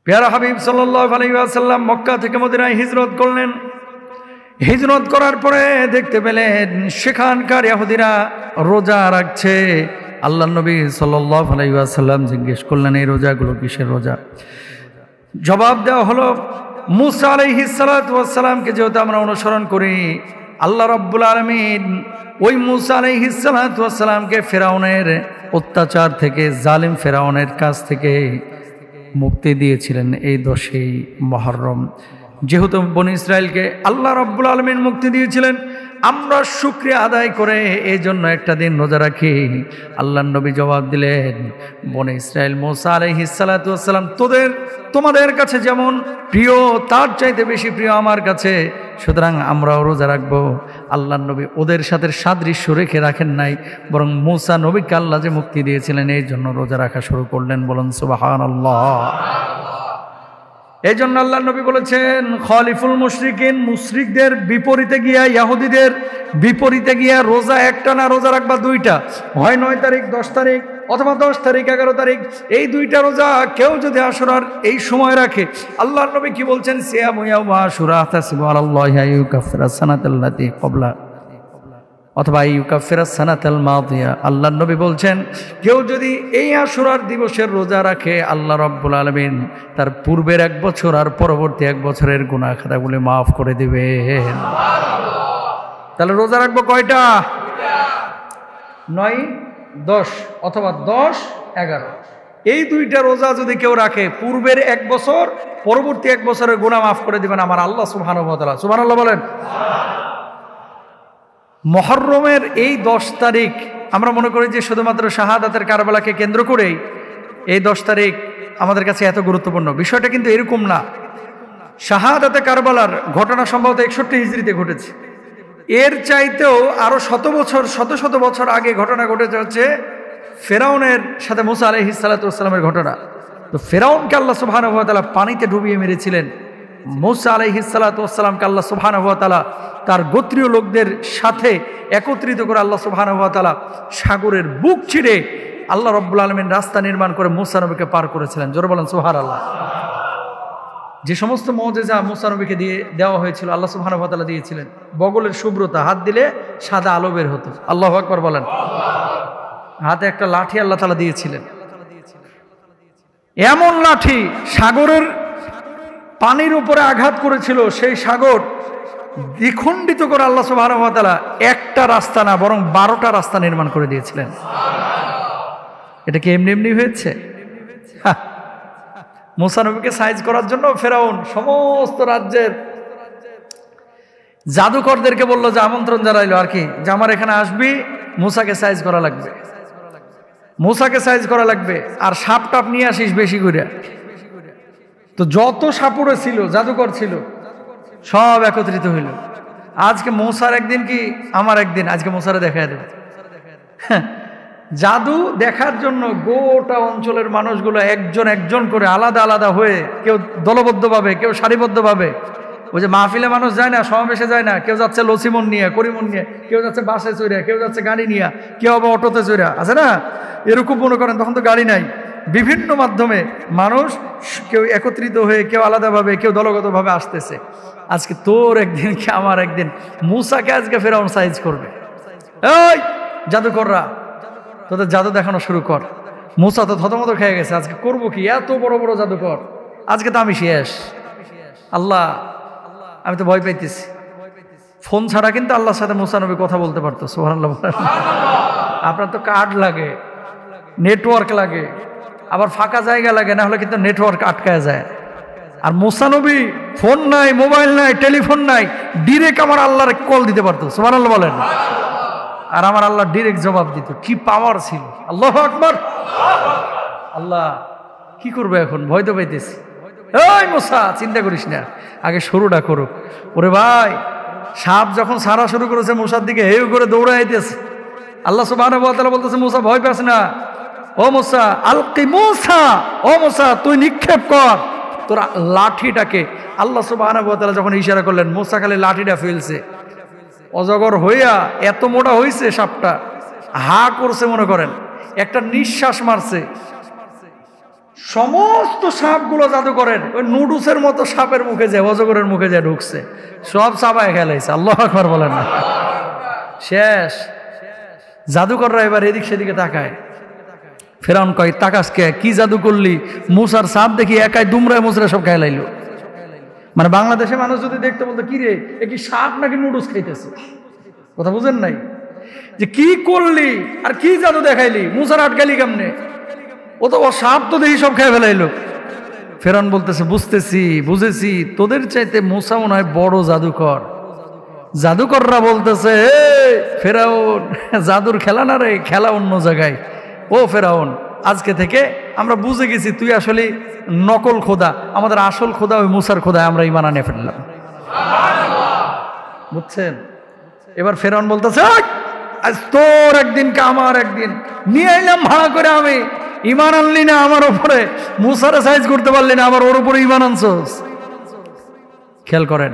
প্যারা হাবিব সাল্লাল্লাহু আলাইহি ওয়াসাল্লাম মক্কা থেকে মদিনায় হিজরত করলেন। হিজরত করার পরে দেখতে পেলেন সেখানকার ইহুদিরা রোজা রাখছে। আল্লাহর নবী সাল্লাল্লাহু আলাইহি ওয়াসাল্লাম জিজ্ঞেস করলেন, এই রোজাগুলো কিসের রোজা? জবাব দেওয়া হলো, মুসা আলাইহিস সালাতু ওয়াস সালামকে যেহেতু আমরা অনুসরণ করি, আল্লাহ রাব্বুল আলামিন ওই মুসা আলাইহিস সালাতু ওয়াস সালামকে ফিরআউনের অত্যাচার থেকে, জালিম ফিরআউনের কাছ থেকে মুক্তি দিয়েছিলেন এই 10ই মুহররম। যেহেতু বনি ইসরাইলকে আল্লাহ রাব্বুল আলামিন মুক্তি দিয়েছিলেন, আমরা শুকরিয়া আদায় করে এই জন্য একটা দিন রোজা রাখি। আল্লাহর নবী জবাব দিলেন, বনি ইসরাইল মুসা আলাইহিস সালাতু ওয়াস সালাম তোমাদের কাছে যেমন প্রিয়, তার চাইতে বেশি প্রিয় আমার কাছে, সুতরাং আমরাও রোজা রাখবো। আল্লাহর নবী ওদের সাথে সাদৃশ্য রেখে রাখেন নাই, বরং মুসা নবীকে আল্লাহ যে মুক্তি দিয়েছিলেন এই জন্য রোজা রাখা শুরু করলেন। বলুন সুবহানাল্লাহ। এই জন্য আল্লাহর নবী বলেছেন, খলিফুল মুশরিকিন, মুশরিকদের বিপরীতে গিয়া, ইহুদিদের বিপরীতে গিয়া রোজা একটা না, রোজা রাখবা 2টা, হয় 9 তারিখ 10 তারিখ অথবা 10 তারিখ 11 তারিখ, এই 2টা রোজা কেউ যদি আশুরার এই সময় রাখে, আল্লাহর নবী কি বলছেন, সিয়ামু ইয়াউমা আশুরা তাসবিহু আলাল্লাহি আইয়ুকাফিরাস সানাতাল্লাতী ক্বাবলা অথবা ইউকাফিরাস সানাতাল মাদিয়া। আল্লাহর নবী বলছেন, কেউ যদি এই আশুরার দিবসের রোজা রাখে, আল্লাহ রাব্বুল আলামিন তার পূর্বের 1 বছর আর পরবর্তী 1 বছরের গুনাহ খাতাগুলি মাফ করে দিবেন। তাহলে রোজা রাখবো কয়টা? 9, 10 অথবা 10, 11। এই 2টা রোজা যদি কেউ রাখে, পূর্বের 1 বছর পরবর্তী 1 বছরের গুনাহ মাফ করে দিবেন আমার আল্লাহ সুবহানাহু ওয়া তাআলা। সুবহানাল্লাহ বলেন। মুহররমের এই 10 তারিখ আমরা মনে করি যে শুধুমাত্র শাহাদাতের কারবালাকে কেন্দ্র করেই এই 10 তারিখ আমাদের কাছে এত গুরুত্বপূর্ণ। বিষয়টা কিন্তু এরকম না। শাহাদাতে কারবালার ঘটনা সম্ভবত 61 হিজরিতে ঘটেছে। এর চাইতেও আরো শত বছর আগে ঘটনা ঘটেছে হচ্ছে ফেরাউনের সাথে মুসা আলাইহিস সালাতু ওয়াস সালামের ঘটনা। তো ফেরাউনকে আল্লাহ সুবহানাহু ওয়া তাআলা পানিতে ডুবিয়ে মেরেছিলেন। মুসা আলাইহিস সালাতু ওয়াস সালামকে আল্লাহ সুবহানাহু ওয়া তাআলা তার গোত্রীয় লোকদের সাথে একত্রিত করে আল্লাহ সুবহানাহু ওয়া তাআলা সাগরের বুক ছিঁড়ে আল্লাহ রাব্বুল আলামিন রাস্তা নির্মাণ করে মুসা নবীকে পার করেছিলেন। জোরে বলেন সুবহানাল্লাহ। যে সমস্ত মুজিজা মুসা নবীকে দেওয়া হয়েছিল আল্লাহ সুবহানাহু ওয়া তাআলা দিয়েছিলেন। বগলের শুভ্রতা, হাত দিলে সাদা আলো বের হতো। আল্লাহু আকবার বলেন। হাতে একটা লাঠি আল্লাহ তাআলা দিয়েছিলেন, এমন লাঠি সাগরের পানির উপরে আঘাত করেছিল, সেই সাগর দ্বিখণ্ডিত করে আল্লাহ সুবহানাহু ওয়া তাআলা একটা রাস্তা না বরং 12টা রাস্তা নির্মাণ করে দিয়েছিলেন। এটা কি এমনি হয়েছে? মুসা নবীকে সাইজ করার জন্য ফেরাউন সমস্ত রাজ্যের জাদুকরদেরকে বলল যে আমন্ত্রণ জানাইলো আর কি, যে আমার এখানে আসবি, মুসাকে সাইজ করা লাগবে, মুসাকে সাইজ করা লাগবে, আর সাপ টাপ নিয়ে আসিস বেশি করে। তো যত সাপুরে ছিল, জাদুকর ছিল, সব একত্রিত হইল। আজকে মুসার একদিন কি আমার একদিন, আজকে মুসারে দেখা দেবে। জাদু দেখার জন্য গোটা অঞ্চলের মানুষগুলো একজন করে আলাদা হয়ে, কেউ দলবদ্ধভাবে, কেউ সারিবদ্ধভাবে, ওই যে মাহফিলে মানুষ যায় না, সমাবেশে যায় না, কেউ যাচ্ছে লসিমন নিয়ে, করিমন নিয়ে, কেউ যাচ্ছে বাসে চড়ে, কেউ যাচ্ছে গাড়ি নিয়ে, কেউ আবার অটোতে চড়ে, আছে না এরকম মনে করেন, তখন তো গাড়ি নাই। বিভিন্ন মাধ্যমে মানুষ কেউ একত্রিত হয়ে, কেউ আলাদাভাবে, কেউ দলগতভাবে আসতেছে। আজকে তোর একদিন কি আমার একদিন, মুসাকে আজকে ফেরাউন সাইজ করবে। এই জাদুকররা, তোদের জাদু দেখানো শুরু কর। মুসা তো থতমত খেয়ে গেছে, আজকে করবো কি, এত বড় বড় জাদুকর, আজকে তো আমি শেষ। আল্লাহ, আমি তো ভয় পাইতেছি। ফোন ছাড়া কিন্তু আল্লাহর সাথে মুসা নবী কথা বলতে পারতো। সুবহানাল্লাহ। আপনার তো কার্ড লাগে, নেটওয়ার্ক লাগে, আবার ফাঁকা জায়গা লাগে, না হলে কিন্তু নেটওয়ার্ক আটকায় যায়। আর মুসা নবী ফোন নাই, মোবাইল নাই, টেলিফোন নাই, ডিরেক্ট আমার আল্লাহর কল দিতে পারতো। সুবহানাল্লাহ বলেন। আর আমার আল্লাহ ডিরেক্ট জবাব দিত। কি পাওয়ার ছিল! আল্লাহু আকবার। আল্লাহ কি করবে এখন, ভয় তো পাইতেছি। এই মুসা, চিন্তা করিস না, আগে শুরুটা করুক। ওরে ভাই, সাপ যখন সারা শুরু করেছে মুসার দিকে, হেউ করে দৌড়াইতেছে। আল্লাহ সুবহানাহু ওয়া তাআলা বলতেছে, মুসা ভয় পাস না, ও মুসা আলকি মুসা, ও মুসা তুই নিক্ষেপ কর তোর লাঠিটাকে। আল্লাহ সুবহানাহু ওয়া তাআলা যখন ইশারা করলেন, মুসা খালি লাঠিটা ফেলছে, অজগর হইয়া এত মোটা হইছে সাপটা, হা করছে, মনে করেন একটা নিঃশ্বাস মারছে, সমস্ত সাপগুলো জাদুকরের ওই নুডলসের মতো সাপের মুখে যায়, অজগরের মুখে যায় ঢুকছে, সব চাপায় খেলাইছে। আল্লাহু আকবার বলেন না। শেষ। জাদুকররা এবার এদিক সেদিকে তাকায়। ফেরাউন কয়, তাকাস কে, কি জাদু করলি? মুসার সাপ দেখি একাই দুমরায় মুসরা সব খাইলাইলো। মানে বাংলাদেশে মানুষ যদি দেখতে বলতো, কি রে, এ কি সাপ নাকি নুডলস খাইতেছে? কথা বুঝেন নাই যে কি করলি আর কি জাদু দেখাইলি, মুসার আটকালি কেমনে? ও তো সাপ তো দেখি সব খেয়ে ফেলাইলো। ফেরাউন বলতেছে, বুঝেছি, তোদের চাইতে মুসা মনে হয় বড় জাদুকর। জাদুকররা বলতেছে, ফেরাউন জাদুর খেলা না রে, খেলা অন্য জায়গায়। ও ফেরাউন, আজকে থেকে আমরা বুঝে গেছি তুই আসলে নকল খোদা, আমাদের আসল খোদা ওই মুসার খোদায় আমরা ঈমান আনিয়ে ফেললাম। বুঝছেন? এবার ফেরাউন বলতেছে, আজ তোর একদিন কা আমার একদিন, নিয়ে এলাম ভাড়া করে আমি, ঈমান আনলি না আমার উপরে, মুসারে সাইজ করতে পারলি না, আমার ওর উপরে ঈমান আনছস। খেয়াল করেন,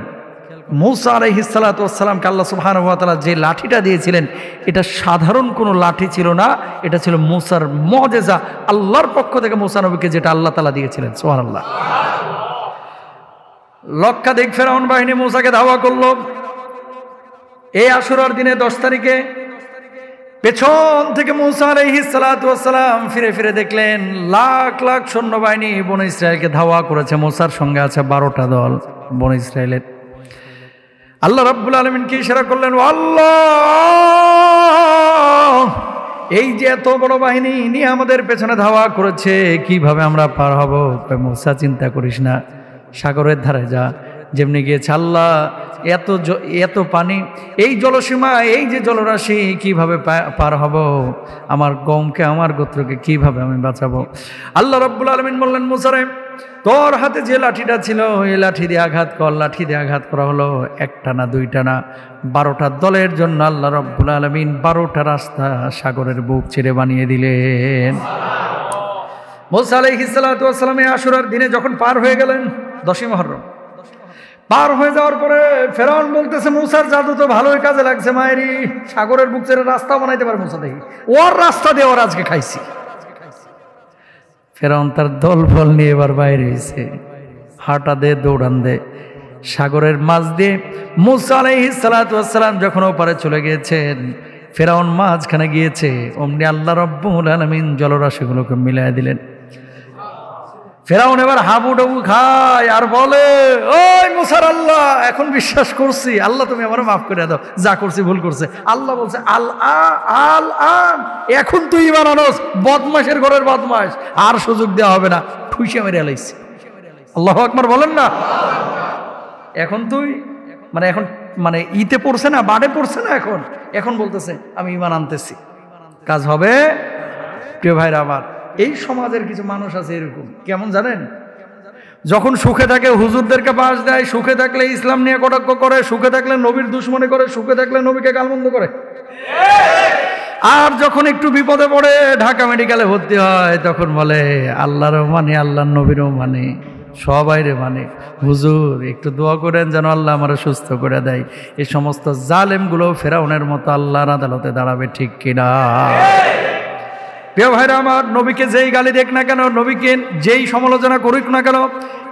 মুসা আলাইহিস সালাতু ওয়াস সালামকে আল্লাহ সুবহানাহু ওয়া তাআলা যে লাঠিটা দিয়েছিলেন, এটা সাধারণ কোনো লাঠি ছিল না, এটা ছিল মুসার মুজিজা, আল্লাহর পক্ষ থেকে মুসা নবীকে যেটা আল্লাহ তাআলা দিয়েছিলেন। সুবহানাল্লাহ। লক্ষাধিক ফেরাউন বাহিনী মুসাকে ধাওয়া করলো। এই আশুরার দিনে 10 তারিখে পেছন থেকে মুসা আলাইহিস সালাতু ওয়াস সালাম ফিরে ফিরে দেখলেন লাখ লাখ সৈন্যবাহিনী বনী ইসরায়েলকে ধাওয়া করেছে। মুসার সঙ্গে আছে 12টা দল বনী ইসরায়েলের। আল্লাহ রাব্বুল আলামিন কি ইশারা করলেন, আল্লাহ এই যে এত বড় বাহিনী নিয়ে আমাদের পেছনে ধাওয়া করেছে, কিভাবে আমরা পার হব? মুসা চিন্তা করিস না, সাগরের ধারে যা। যেমনি গিয়েছে, আল্লাহ এত পানি, এই জলসীমা, এই যে জলরাশি, কিভাবে পার হব? আমার কওমকে, আমার গোত্রকে কিভাবে আমি বাঁচাবো? আল্লাহ রাব্বুল আলামিন বললেন, মুসারে তোর হাতে যে লাঠিটা ছিল এই লাঠি দিয়ে আঘাত কর। লাঠি দিয়ে আঘাত করা হলো, একটা না দুইটা না, 12টা দলের জন্য আল্লাহ রাব্বুল আলামিন 12টা রাস্তা সাগরের বুক ছেড়ে বানিয়ে দিলেন। মুসা আলাইহিস সালাতু ওয়াস সালাম আশুরার দিনে যখন পার হয়ে গেলেন, 10ই মুহররম পার হয়ে যাওয়ার পরে ফেরাউন বলতেছে, মুসার জাদু তো ভালোই কাজে লাগছে, মায়েরি সাগরের বুক ছেড়ে রাস্তা বানাইতে পারে মুসা, দেখি ওর রাস্তা দিয়ে ওর আজকে খাইছি। ফেরাউন তার দল ফল নিয়ে এবার বাইরে হয়েছে, হাঁটা দে, দৌড়ান দে, সাগরের মাঝ দিয়ে মুসা আলাইহিস সালাতু ওয়াস সালাম যখন ওপারে চলে গিয়েছেন, ফেরাউন মাঝখানে গিয়েছে, অমনি আল্লাহ রাব্বুল আলামিন জলরাশিগুলোকে মিলাই দিলেন। ফেরাউন এবার হাবুডুবু খায় আর বলে, ওই মুসার আল্লাহ, এখন বিশ্বাস করছি, আল্লাহ তুমি আমার মাফ করে দাও, যা করছি ভুল করছে। আল্লাহ বলছে, আল এখন তুই ঈমান আনস, বদমাশের ঘরের বদমাশ, আর সুযোগ দেওয়া হবে না, ঠুইসে মেরে আলাইছি। আল্লাহু আকবার বলেন না। এখন তুই এখন ইতে পড়ছে না, বাড়ে পড়ছে না, এখন বলতেছে আমি ঈমান আনতেছি, কাজ হবে। প্রিয় ভাইরা আমার, এই সমাজের কিছু মানুষ আছে এরকম, কেমন জানেন? যখন সুখে থাকে হুজুরদেরকে পাশ দেয়, সুখে থাকলে ইসলাম নিয়ে কটাক্ষ করে, সুখে থাকলে নবীর দুশ্মনী করে, সুখে থাকলে নবীকে গালমন্দ করে। আর যখন একটু বিপদে পড়ে ঢাকা মেডিকেলে ভর্তি হয়, তখন বলে আল্লাহরও মানে, আল্লাহর নবীরও মানে, সবাইরে মানে, হুজুর একটু দোয়া করেন যেন আল্লাহ আমারে সুস্থ করে দেয়। এই সমস্ত জালেমগুলো ফেরাউনের মতো আল্লাহর আদালতে দাঁড়াবে, ঠিক কিনা? প্রিয় ভাইরা আমার, নবীকে যেই গালি দেখ না কেন, নবীকে যেই সমালোচনা করুক না কেন,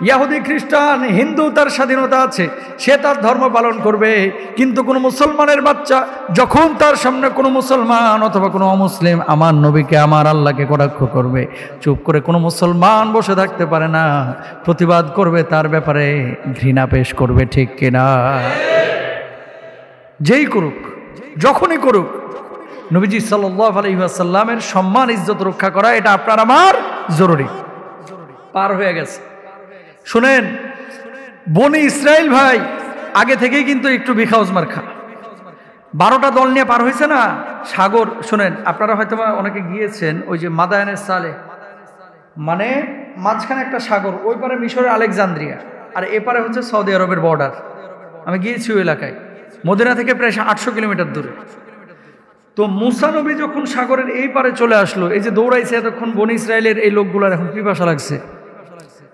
ইহুদি খ্রিস্টান হিন্দু তার স্বাধীনতা আছে, সে তার ধর্ম পালন করবে। কিন্তু কোনো মুসলমানের বাচ্চা যখন তার সামনে কোনো মুসলমান অথবা কোনো অমুসলিম আমার নবীকে, আমার আল্লাহকে কটাক্ষ করবে, চুপ করে কোনো মুসলমান বসে থাকতে পারে না, প্রতিবাদ করবে, তার ব্যাপারে ঘৃণা পেশ করবে, ঠিক কিনা? যেই করুক, যখনই করুক, নবীজি সাল্লাল্লাহু আলাইহি ওয়াসাল্লামের সম্মান ইজ্জত রক্ষা করা এটা আপনার আমার জরুরি। পার হয়ে গেছে। শুনেন, বনি ইসরাইল ভাই আগে থেকেই কিন্তু একটু বিখাউজ মার্কা, 12টা দল নিয়ে পার হয়েছে না সাগর। শুনেন, আপনারা হয়তো অনেকে গিয়েছেন ওই যে মাদায়ানের সালে, মাঝখানে একটা সাগর, ওই পারে মিশরের আলেকজান্দ্রিয়া, আর এপারে হচ্ছে সৌদি আরবের বর্ডার। আমি গিয়েছি ওই এলাকায়, মদিনা থেকে প্রায় 800 কিলোমিটার দূরে। তো মুসা নবী যখন সাগরের এই পারে চলে আসলো, এই যে দৌড়াইছে এতক্ষণ বনি ইসরায়েলের এই লোকগুলার এখন পিপাসা লাগছে,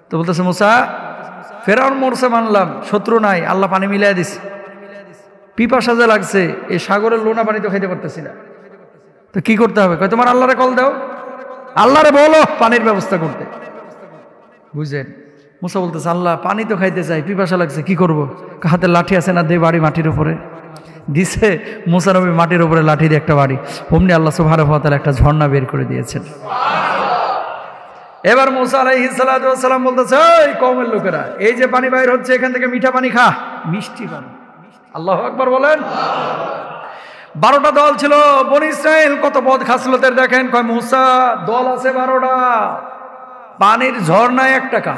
তো বলতেছে, মুসা ফেরাউন মরছে মানলাম, শত্রু নাই, আল্লাহ পানি মিলাই দিছে, পিপাসা যে লাগছে, এই সাগরের লোনা পানি তো খাইতে পারতেছি না, তো কি করতে হবে? তোমার আল্লাহরে কল দাও, আল্লাহরে বলো পানির ব্যবস্থা করতে। বুঝলেন? মুসা বলতেছে, আল্লাহ পানি তো খাইতে চাই, পিপাসা লাগছে, কি করব? হাতে লাঠি আছে না, দে বাড়ি মাটির উপরে। দিছে মুসা নবী মাটির উপরে লাঠি দিয়ে একটা বাড়ি, অমনি আল্লাহ সুবহানাহু ওয়া তাআলা একটা ঝর্ণা বের করে দিয়েছেন। এবার মুসা আলাইহিস সালাতু ওয়াস সালাম বলতেছে, এই কওমের লোকেরা, এই যে পানি বাইর হচ্ছে এখান থেকে মিঠা পানি খা, মিষ্টি পানি। আল্লাহু আকবার বলেন। 12টা দল ছিল বনি ইসরাইল, কত পদ খাসলতের দেখেন। কয় মুসা, দল আছে 12টা, পানির ঝর্ণা 1 টাকা।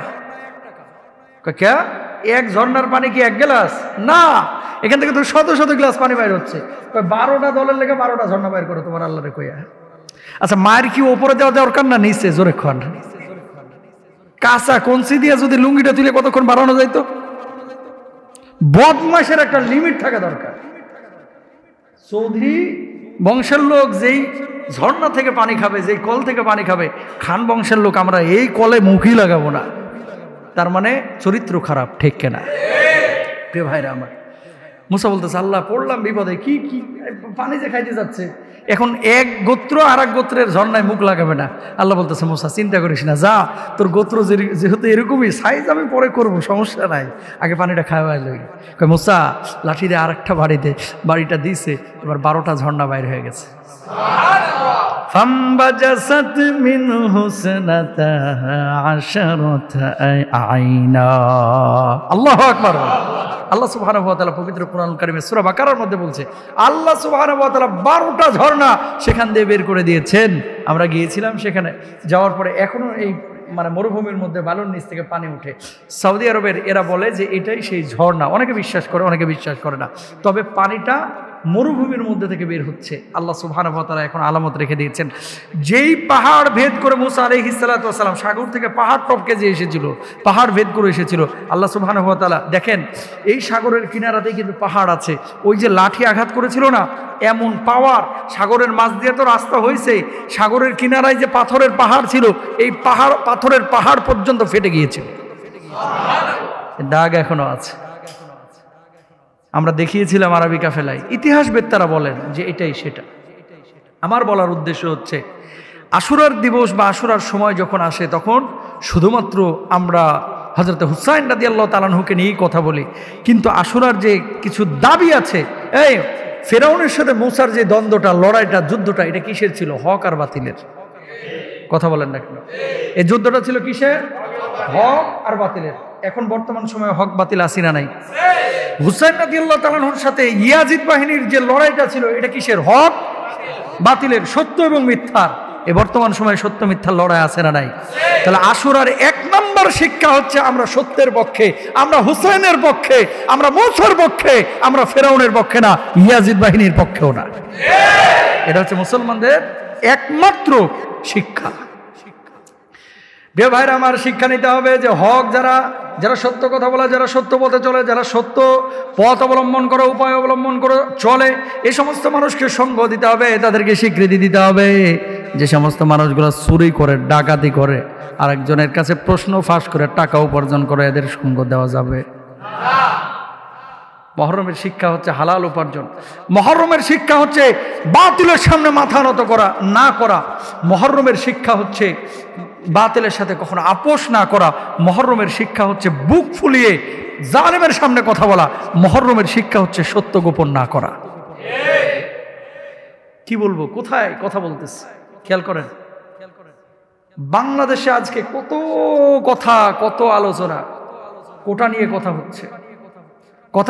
কয় কে? এক ঝর্ণার পানি কি 1 গ্লাস? না, এখান থেকে তো শত শত গ্লাস পানি বাইর হচ্ছে। কয় 12টা দলের লেগে 12টা ঝর্ণা বাইর করো তোমার আল্লাহরে কইয়া। আচ্ছা, মায়ের কি উপরে দেওয়া দরকার না নিচে? জোরে খান। কাঁচা কঞ্চি দিয়ে যদি লুঙ্গিটা তুলে কতক্ষণ বাড়ানো যাইতো? বদমাশের একটা লিমিট থাকা দরকার। চৌধুরী বংশের লোক যেই ঝর্ণা থেকে পানি খাবে, যেই কল থেকে পানি খাবে, খান বংশের লোক আমরা এই কলে মুখই লাগাবো না, তার মানে চরিত্র খারাপ, ঠিক কেনা? প্রিয় ভাইরা আমার, মুসা বলতেছে, আল্লাহ পড়লাম বিপদে, কি কি পানি যে খাইতে যাচ্ছে, এখন এক গোত্র আর এক গোত্রের ঝর্ণায় মুখ লাগাবে না। আল্লাহ বলতেছে, মুসা চিন্তা করিস না, যা, তোর গোত্র যেহেতু এরকমই সাইজ, আমি পরে করবো, সমস্যা নাই, আগে পানিটা খাওয়াই লই। কয় মুসা লাঠি দিয়ে আরেকটা বাড়িটা দিছে, এবার 12টা ঝর্ণা বাইর হয়ে গেছে। ফামবাজাসাত মিনহু সানাতা আশারাতা আইনা। আল্লাহু আকবার। আল্লাহ সুবহানাহু ওয়া তাআলা পবিত্র কোরআন কারীমে সূরা বাকারার মধ্যে বলছে, আল্লাহ সুবহানাহু ওয়া তাআলা 12টা ঝর্ণা সেখান দিয়ে বের করে দিয়েছেন। আমরা গিয়েছিলাম সেখানে, যাওয়ার পরে এখনো এই মানে মরুভূমির মধ্যে বালুর নিচ থেকে পানি উঠে। সৌদি আরবের এরা বলে যে এটাই সেই ঝর্ণা। অনেকে বিশ্বাস করে, অনেকে বিশ্বাস করে না, তবে পানিটা মরুভূমির মধ্যে থেকে বের হচ্ছে। আল্লাহ সুবহানাহু ওয়া তাআলা এখন আলামত রেখে দিয়েছেন। যেই পাহাড় ভেদ করে মুসা আলাইহিস সালাতু ওয়াস সালাম সাগর থেকে পাহাড় টপকে যে এসেছিল, পাহাড় ভেদ করে এসেছিল, আল্লাহ সুবহানাহু ওয়া তাআলা দেখেন এই সাগরের কিনারাতেই কিন্তু পাহাড় আছে। ওই যে লাঠি আঘাত করেছিল না, এমন পাওয়ার, সাগরের মাঝ দিয়ে তো রাস্তা হয়েছে, সাগরের কিনারায় যে পাথরের পাহাড় ছিল, এই পাথরের পাহাড় পর্যন্ত ফেটে গিয়েছিল, দাগ এখনো আছে। আমরা দেখিয়েছিলাম আরবি কাফেলায়, ইতিহাসবেত্তারা বলেন যে এটাই সেটা। আমার বলার উদ্দেশ্য হচ্ছে, আশুরার দিবস বা আশুরার সময় যখন আসে, তখন শুধুমাত্র আমরা হযরত হুসাইন রাদিয়াল্লাহু তাআলা আনহুকে নিয়েই কথা বলি, কিন্তু আশুরার যে কিছু দাবি আছে, এই ফেরাউনের সাথে মূসার যে দ্বন্দ্বটা, লড়াইটা, যুদ্ধটা, এটা কিসের ছিল? হক আর বাতিলের। কথা বলেন না কেন? এই যুদ্ধটা ছিল কিসের? হক আর বাতিলের। এখন বর্তমান সময়ে হক বাতিল আসি না নাই? হুসাইন রাদিয়াল্লাহু তাআলা আনহুর সাথে ইয়াজিদ বাহিনীর যে লড়াইটা ছিল, এটা কিসের? হক বাতিলের, সত্য এবং মিথ্যার। এই বর্তমান সময়ে সত্য মিথ্যার লড়াই আছে না নাই? তাহলে আশুরার 1 নম্বর শিক্ষা হচ্ছে, আমরা সত্যের পক্ষে, আমরা হুসাইনের পক্ষে, আমরা মূসার পক্ষে, আমরা ফেরাউনের পক্ষে না, ইয়াজিদ বাহিনীর পক্ষেও না। এটা হচ্ছে মুসলমানদের একমাত্র শিক্ষা। প্রিয় ভাইরা আমার, শিক্ষা নিতে হবে যে হক যারা সত্য কথা বলে, যারা সত্য পথে চলে, যারা সত্য পথ অবলম্বন করে, উপায় অবলম্বন করে চলে, এই সমস্ত মানুষকে সঙ্গ দিতে হবে, তাদেরকে স্বীকৃতি দিতে হবে। যে সমস্ত মানুষগুলো চুরি করে, ডাকাতি করে, আরেকজনের কাছে প্রশ্ন ফাঁস করে টাকা উপার্জন করে, এদের সঙ্গ দেওয়া যাবে না। মহরমের শিক্ষা হচ্ছে হালাল উপার্জন। মহরমের শিক্ষা হচ্ছে বাতিলের সামনে মাথা নত করা না করা। মহরমের শিক্ষা হচ্ছে বাতিলের সাথে কখনো আপোষ না করা। মহরমের শিক্ষা হচ্ছে বুক ফুলিয়ে জালেমের সামনে কথা বলা। মহরমের শিক্ষা হচ্ছে সত্য গোপন না করা। কি বলবো, কোথায় কথা বলতেছে, খেয়াল করেন। বাংলাদেশে আজকে কত কথা, কত আলোচনা, কোটা নিয়ে কথা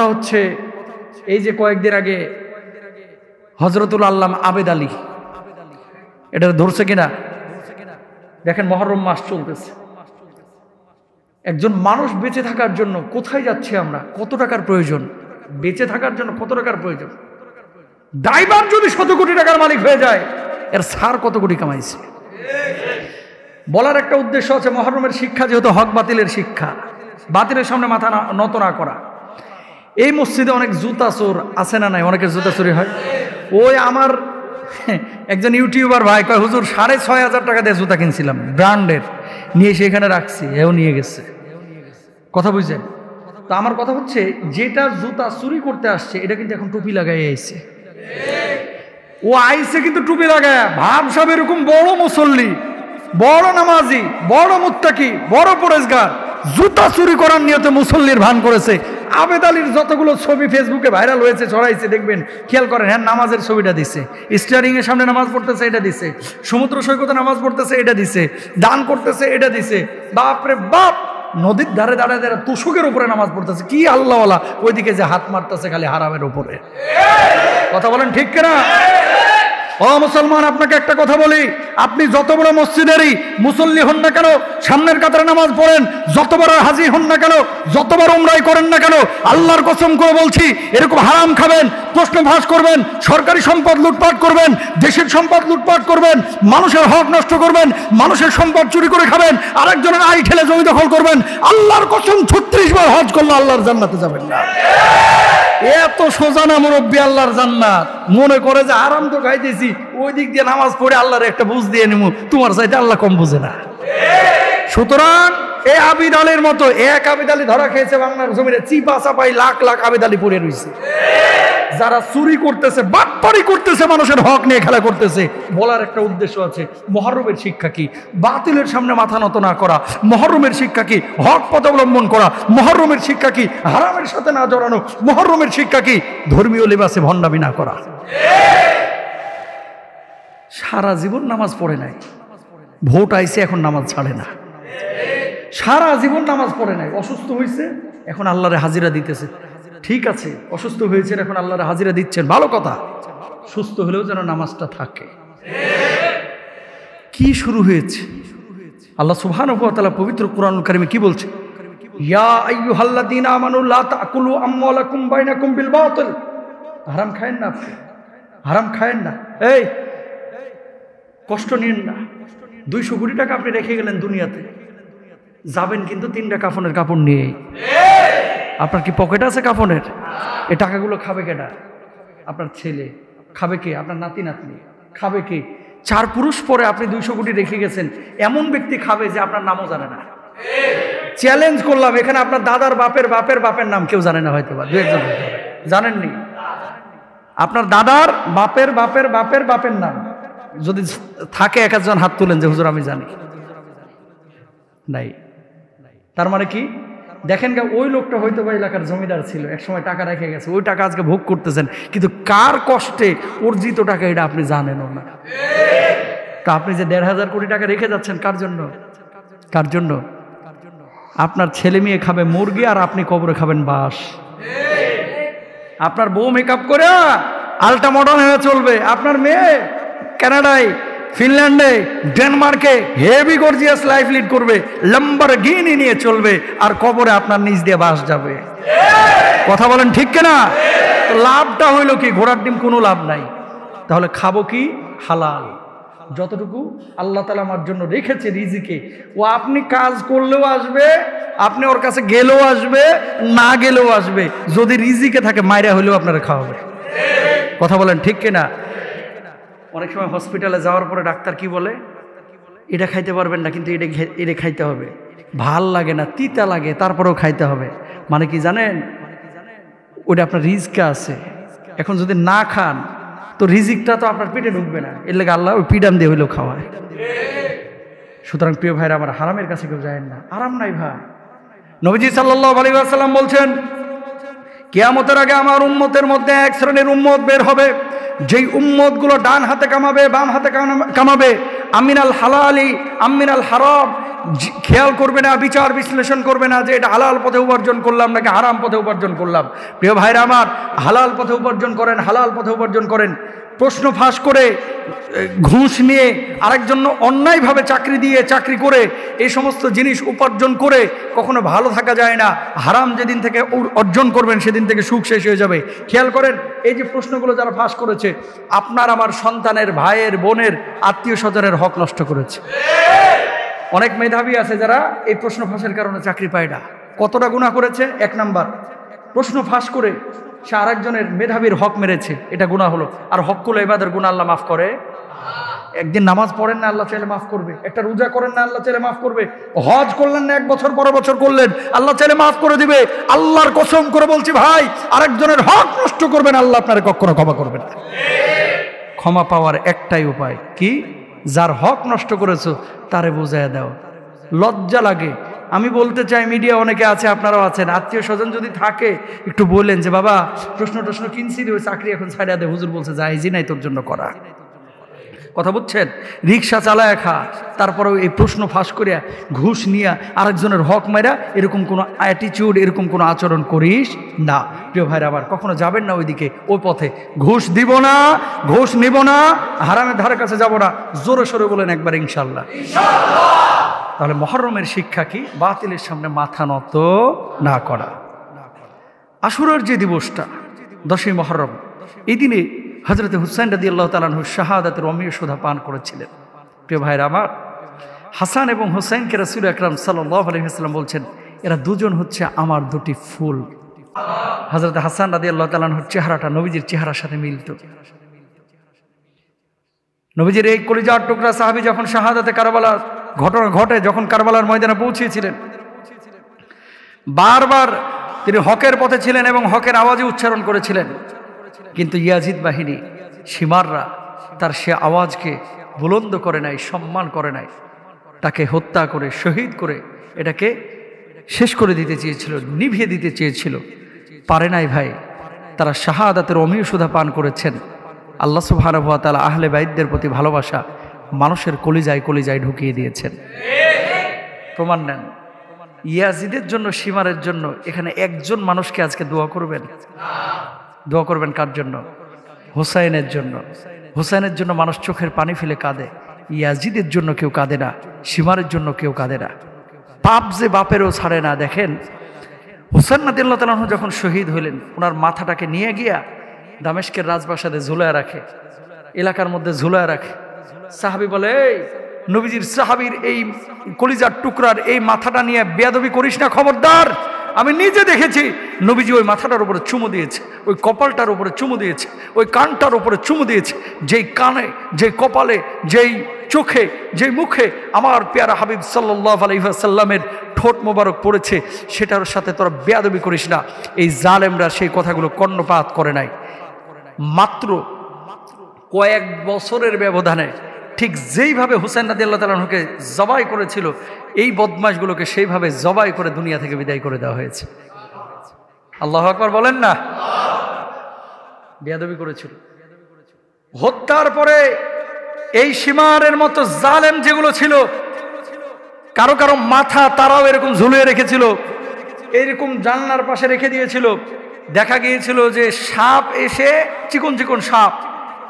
হচ্ছে। এই যে কয়েকদিন আগে হযরতুল আল্লামা আবেদ আলী, এটা ধরছে কিনা দেখেন, মহরম মাস চলতেছে। একজন মানুষ বেঁচে থাকার জন্য কোথায় যাচ্ছে আমরা, কত টাকার প্রয়োজন, বেঁচে থাকার জন্য কত টাকার প্রয়োজন। ড্রাইভার যদি 100 কোটি টাকার মালিক হয়ে যায়, এর সার কত কোটি কামাইছে। বলার একটা উদ্দেশ্য আছে, মহরমের শিক্ষা যেহেতু হক বাতিলের শিক্ষা, বাতিলের সামনে মাথা নত না করা। এই মসজিদে অনেক জুতা চোর আছে না নাই? অনেকের জুতা চুরি হয়। ওই আমার একজন ইউটিউবার ভাই কয়, হুজুর 6,500 টাকা দিয়ে জুতা কিনছিলাম ব্র্যান্ডের, নিয়ে সেখানে রাখছি, এও নিয়ে গেছে। কথা বুঝছেন তো? আমার কথা হচ্ছে, যেটা জুতা চুরি করতে আসছে, এটা কিন্তু এখন টুপি লাগাই আইছে। ও আইছে কিন্তু টুপি লাগায়, ভাবসাব এরকম বড় মুসল্লি, বড় নামাজি, বড় মুত্তাকি, বড় পরেজগার, জুতা চুরি করার নিয়তে মুসল্লির ভান করেছে। আবেদ আলীর যতগুলো ছবি ফেসবুকে ভাইরাল হয়েছে, ছড়াইছে, দেখবেন, খেয়াল করেন, হ্যাঁ নামাজের ছবিটা দিছে, স্টিয়ারিং এর সামনে নামাজ পড়তেছে এটা দিছে, সমুদ্র সৈকতে নামাজ পড়তেছে এটা দিছে, দান করতেছে এটা দিছে। বাপরে বাপ, নদীর ধারে দাঁড়ায় দাঁড়ায় তুষকের উপরে নামাজ পড়তেছে। কি আল্লাহওয়ালা, ওইদিকে যে হাত মারতেছে খালি হারামের উপরে। কথা বলেন ঠিক কিনা? ও মুসলমান, আপনাকে একটা কথা বলি, আপনি যত বড় মসজিদেরই মুসল্লি হন না কেন, সামনের কাতারে নামাজ পড়েন, যত বড় হাজি হন না কেন, যতবার উমরাই করেন না কেন, আল্লাহর কসম করে বলছি, এরকম হারাম খাবেন, প্রশ্ন ফাঁস করবেন, সরকারি সম্পদ লুটপাট করবেন, দেশের সম্পদ লুটপাট করবেন, মানুষের হক নষ্ট করবেন, মানুষের সম্পদ চুরি করে খাবেন, আরেকজনের আই ঠেলে জমি দখল করবেন, আল্লাহর কসম 36 বার হজ করলে আল্লাহর জান্নাতে যাবেন না। এত সোজা না মুরব্বী আল্লাহর জান্নাত। মনে করে যে আরাম তো খাইতেছি, ওই দিক দিয়ে নামাজ পড়ে আল্লাহর একটা বুঝ দিয়ে নিমু, তোমার চাইতে আল্লাহ কম বুঝে না। সুতরাং এই আবিদ আলীর মতো এক আবিদ আলী ধরা খেয়েছে বাংলার জমিনে, চিপা চাপাই লাখ লাখ আবিদ আলী পড়ে রয়েছে। যারা চুরি করতেছে, বাটপারি করতেছে, মানুষের হক নিয়ে খেলা করতেছে, বলার একটা উদ্দেশ্য আছে। মুহররমের শিক্ষা কি? বাতিলের সামনে মাথা নত না করা। মুহররমের শিক্ষা কি? হক পথ অবলম্বন করা। মুহররমের শিক্ষা কি? হারামের সাথে না জড়ানো। মুহররমের শিক্ষা কি? ধর্মীয় লিবাসে ভণ্ডামি না করা। সারা জীবন নামাজ পড়ে নাই, ভোট আইছে এখন নামাজ ছাড়ে না। সারা জীবন নামাজ পড়ে নাই, অসুস্থ হয়েছে এখন আল্লাহরে হাজিরা দিতেছে। ঠিক আছে, অসুস্থ হয়েছেন এখন আল্লাহরে হাজিরা দিচ্ছেন, ভালো কথা। সুস্থ হলেও যেন নামাজটা থাকে। কি শুরু হয়েছে? আল্লাহ সুবহানাহু ওয়া তাআলা পবিত্র কোরআনুল কারীমে কি বলছে? ইয়া আইয়ুহাল্লাযীনা আমানু লা তাকুলু আমওয়ালাকুম বাইনাকুম বিল বাতিল। হারাম খায়েন না, আপনি হারাম খায়েন না। এই কষ্ট নিন না। 200 কোটি টাকা আপনি রেখে গেলেন দুনিয়াতে, যাবেন কিন্তু 3টা কাফনের কাপড় নিয়ে। আপনার কি পকেট আছে কাফনের? এই টাকাগুলো খাবে কেডা? আপনার ছেলে খাবে কে? আপনার নাতি নাতনি খাবে কে? 4 পুরুষ পরে আপনি 200 কোটি রেখে গেছেন, এমন ব্যক্তি খাবে যে আপনার নামও জানে না। চ্যালেঞ্জ করলাম, এখানে আপনার দাদার বাপের বাপের বাপের নাম কেউ জানে না, হয়তো বা 2-1 জন জানেননি। আপনার দাদার বাপের বাপের বাপের বাপের নাম যদি থাকে, 1 জন হাত তুলেন যে হুজুর আমি জানি। নাই। তার মানে কি? দেখেন গা, ওই লোকটা হয়তো বা এলাকার জমিদার ছিল, একসময় টাকা রেখে গেছে, ওই টাকা আজকে ভোগ করতেছেন, কিন্তু কার কষ্টে অর্জিত টাকা এটা আপনি জানেনও না। তা আপনি যে 1,500 কোটি টাকা রেখে যাচ্ছেন কার জন্য? কার জন্য? আপনার ছেলে মেয়ে খাবে মুরগি আর আপনি কবরে খাবেন বাঁশ। আপনার বউ মেকআপ করে আলটা মডার্ন হয়ে চলবে, আপনার মেয়ে কানাডায়, ফিনল্যান্ডে, ডেনমার্কে হেভি গর্জিয়াস লাইফ লিড করবে, ল্যাম্বরগিনি নিয়ে চলবে, আর কবরে আপনার নিচ দিয়ে বাস যাবে। কথা বলেন ঠিক কিনা? লাভটা হইল কি? ঘোড়ার ডিম কোনো লাভ নাই। তাহলে খাবো কি? হালাল, যতটুকু আল্লাহ তাআলা আমার জন্য রেখেছে রিজিকে। ও আপনি কাজ করলেও আসবে, আপনি ওর কাছে গেলেও আসবে, না গেলেও আসবে। যদি রিজিকে থাকে মাইরা হইলেও আপনারা খাওয়াবে। কথা বলেন ঠিক কিনা? অনেক সময় হসপিটালে যাওয়ার পরে ডাক্তার কি বলে? এটা খাইতে পারবেন না, কিন্তু এটা খাইতে হবে। ভাল লাগে না, তিতা লাগে, তারপরেও খাইতে হবে। মানে কি জানেন? ওটা আপনার রিজিকে আছে। এখন যদি না খান তো রিজিকটা তো আপনার পেটে ঢুকবে না, এর লাগে আল্লাহ ওই পিডাম দিয়ে হইলেও খাওয়ায়। সুতরাং প্রিয় ভাইরা আমার, হারামের কাছে কেউ যায় না, আরাম নাই ভাই। নবীজি সাল্লাল্লাহু আলাইহি ওয়াসাল্লাম বলছেন, কিয়ামতের আগে আমার উম্মতের মধ্যে 1 শ্রেণীর উম্মত বের হবে, যেই উম্মত গুলো ডান হাতে কামাবে, বাম হাতে কামাবে, আমিনাল হালালি আমিনাল হারাম, খেয়াল করবে না, বিচার বিশ্লেষণ করবে না যে এটা হালাল পথে উপার্জন করলাম নাকি হারাম পথে উপার্জন করলাম। প্রিয় ভাইরা আমার, হালাল পথে উপার্জন করেন, হালাল পথে উপার্জন করেন। প্রশ্ন ফাঁস করে, ঘুষ নিয়ে, আরেকজন অন্যায়ভাবে চাকরি করে এই সমস্ত জিনিস উপার্জন করে কখনো ভালো থাকা যায় না। হারাম যেদিন থেকে অর্জন করবেন সেদিন থেকে সুখ শেষ হয়ে যাবে। খেয়াল করেন, এই যে প্রশ্নগুলো যারা ফাঁস করেছে, আপনার আমার সন্তানের, ভাইয়ের, বোনের, আত্মীয় স্বজনের হক নষ্ট করেছে। অনেক মেধাবী আছে যারা এই প্রশ্ন ফাঁসের কারণে চাকরি পায় না। কতটা গুনাহ করেছে? 1 নাম্বার, প্রশ্ন ফাঁস করে সে আরেকজনের মেধাবীর হক মেরেছে, এটা গুনাহ হলো। আর হকুল ইবাদের গুনাহ আল্লাহ মাফ করে? একদিন নামাজ পড়েন না, আল্লাহ চাইলে মাফ করবে। একটা রোজা করেন না, আল্লাহ চাইলে মাফ করবে। হজ করলেন না, 1 বছর পর বছর করলেন, আল্লাহ চাইলে মাফ করে দিবে। আল্লাহর কসম করে বলছি ভাই, আরেকজনের হক নষ্ট করবেন, আল্লাহ আপনারে কখনো ক্ষমা করবেন না। ক্ষমা পাওয়ার একটাই উপায় কি? যার হক নষ্ট করেছো তারে বোঝায় দাও। লজ্জা লাগে। আমি বলতে চাই, মিডিয়া অনেকে আছে, আপনারাও আছেন, আত্মীয় স্বজন যদি থাকে একটু বললেন যে বাবা প্রশ্ন কিনছি ওই চাকরি এখন ছাড়িয়া দে, হুজুর বলছে যাইজি নাই তোর জন্য করা। কথা বুঝছেন? রিক্সা চালায় খা, তারপরেও এই প্রশ্ন ফাঁস করিয়া ঘুষ নিয়া আরেকজনের হক মাইরা এরকম কোনো অ্যাটিটিউড, এরকম কোনো আচরণ করিস না। প্রিয় ভাইরা আবার কখনো যাবেন না ওইদিকে, ওই পথে। ঘুষ দিব না, ঘুষ নিব না, হারামের ধারে কাছে যাব না। জোরে সোরে বলেন একবার ইনশাল্লাহ। তাহলে মুহররমের শিক্ষা কি? বাতিলের সামনে মাথা নত না করা। আশুরার যে দিবসটা 10ই মুহররম, এই দিনে হযরত হুসাইন রাদিয়াল্লাহু তাআলা আনহু শাহাদাতের অমীয় সুধা পান করেছিলেন। প্রিয় ভাইরা আমার, হাসান এবং হুসাইনকে রাসূল আকরাম সাল্লাল্লাহু আলাইহি ওয়াসাল্লাম বলছেন এরা দুজন হচ্ছে আমার দুটি ফুল। হযরত হাসান রাদিয়াল্লাহু তাআলা আনহুর চেহারাটা নবীজির চেহারার সাথে মিলত। নবীজির এই কলিজার টুকরা সাহাবী যখন শাহাদাতে কারবালার ঘটনা ঘটে, যখন কারবালার ময়দানে পৌঁছেছিলেন, বারবার তিনি হকের পথে ছিলেন এবং হকের আওয়াজে উচ্চারণ করেছিলেন, কিন্তু ইয়াজিদ বাহিনী সীমাররা তার সে আওয়াজকে বুলন্দ করে নাই, সম্মান করে নাই, তাকে হত্যা করে শহীদ করে এটাকে শেষ করে দিতে চেয়েছিল, নিভিয়ে দিতে চেয়েছিল, পারে নাই ভাই। তারা শাহাদাতের অমীয় সুধা পান করেছেন। আল্লাহ সুবহানাহু ওয়া তাআলা আহলে বাইতদের প্রতি ভালোবাসা মানুষের কলিজায় কলিজায় ঢুকিয়ে দিয়েছেন। প্রমাণ নেন। ইয়াজিদের জন্য, সীমারের জন্য এখানে একজন মানুষকে আজকে দোয়া করবেন? দোয়া করবেন কার জন্য? হুসাইনের জন্য। হুসাইনের জন্য মানুষ চোখের পানি ফেলে কাঁদে। ইয়াজিদের জন্য কেউ কাঁদে না, সীমারের জন্য কেউ কাঁদে না। পাপ যে বাপেরও ছাড়ে না। দেখেন হুসাইন রাদিয়াল্লাহু তাআলা আনহু যখন শহীদ হলেন, ওনার মাথাটাকে নিয়ে গিয়া দামেস্কের রাজপ্রাসাদে ঝুলায় রাখে, এলাকার মধ্যে ঝুলায় রাখে। সাহাবী বলে, এই নবীজির সাহাবীর এই কলিজার টুকরার এই মাথাটা নিয়ে বেয়াদবি করিস না, খবরদার। আমি নিজে দেখেছি নবীজি ওই মাথাটার উপরে চুমু দিয়েছে, ওই কপালটার উপরে চুমু দিয়েছে, ওই কানটার উপরে চুমু দিয়েছে। যেই কানে, যেই কপালে, যেই চোখে, যেই মুখে আমার পেয়ারা হাবিব সাল্লাল্লাহু আলাইহি ওয়াসাল্লামের ঠোঁট মোবারক পড়েছে, সেটার সাথে তোরা বেয়াদবি করিস না। এই জালেমরা সেই কথাগুলো কর্ণপাত করে নাই। মাত্র কয়েক বছরের ব্যবধানে ঠিক যেইভাবে হুসাইন রাদিয়াল্লাহু তাআলা আনহুকে জবাই করেছিল, এই বদমাশগুলোকে সেইভাবে জবাই করে দুনিয়া থেকে বিদায় করে দেওয়া হয়েছে। আল্লাহু আকবার বলেন না। বেয়াদবি করেছিল। হত্যার পরে এই সীমারের মতো জালেম যেগুলো ছিল, কারো কারো মাথা তারাও এরকম ঝুলিয়ে রেখেছিল, এইরকম জানলার পাশে রেখে দিয়েছিল। দেখা গিয়েছিল যে সাপ এসে, চিকন চিকন সাপ,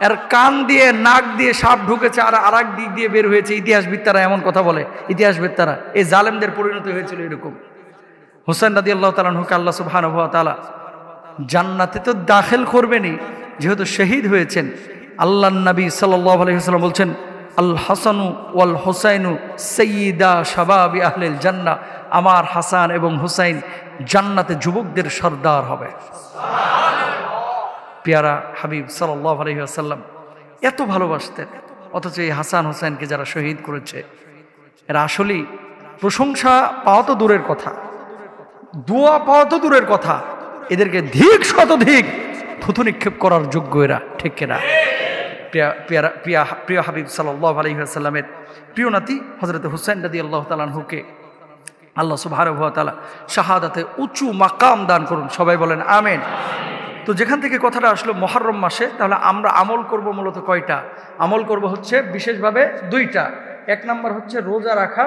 এর কান দিয়ে নাক দিয়ে সাপ ঢুকেছে আর আরেক দিক দিয়ে বের হয়েছে। ইতিহাসবিদরা এমন কথা বলে, ইতিহাসবিদরা। এই জালেমদের পরিণতি হয়েছিল এরকম। হুসাইন রাদিয়াল্লাহু তাআলা আনহুকে আল্লাহ সুবহানাহু ওয়া তাআলা জান্নাতে তো দাখিল করবেনই, যেহেতু শহীদ হয়েছেন। আল্লাহর নবী সাল্লাল্লাহু আলাইহি ওয়াসাল্লাম বলছেন, আল হাসানু ওয়াল হুসাইনু সাইয়্যিদা শাবাবি আহলিল জান্নাহ। আমার হাসান এবং হুসাইন জান্নাতে যুবকদের সর্দার হবে। পেয়ারা হাবিব সাল্লাল্লাহু আলাইহি ওয়াসাল্লাম এত ভালোবাসতেন, অথচ এই হাসান হুসাইনকে যারা শহীদ করেছে, এরা আসলেই প্রশংসা পাওয়া তো দূরের কথা, দোয়া পাওয়া তো দূরের কথা, এদেরকে ধিক শতধিক থুতু নিক্ষেপ করার যোগ্য এরা, ঠিক কিনা? প্রিয় হাবিব সাল্লাল্লাহু আলাইহি ওয়াসাল্লামের প্রিয় নাতি হযরত হুসাইন রাদিয়াল্লাহু তাআলা আনহুকে আল্লাহ সুবহানাহু ওয়া তাআলা শাহাদাতে উঁচু মাকাম দান করুন। সবাই বলেন আমিন। তো যেখান থেকে কথাটা আসলো মুহররম মাসে, তাহলে আমরা আমল করব মূলত কয়টা? আমল করব হচ্ছে বিশেষভাবে দুইটা। এক নম্বর হচ্ছে রোজা রাখা,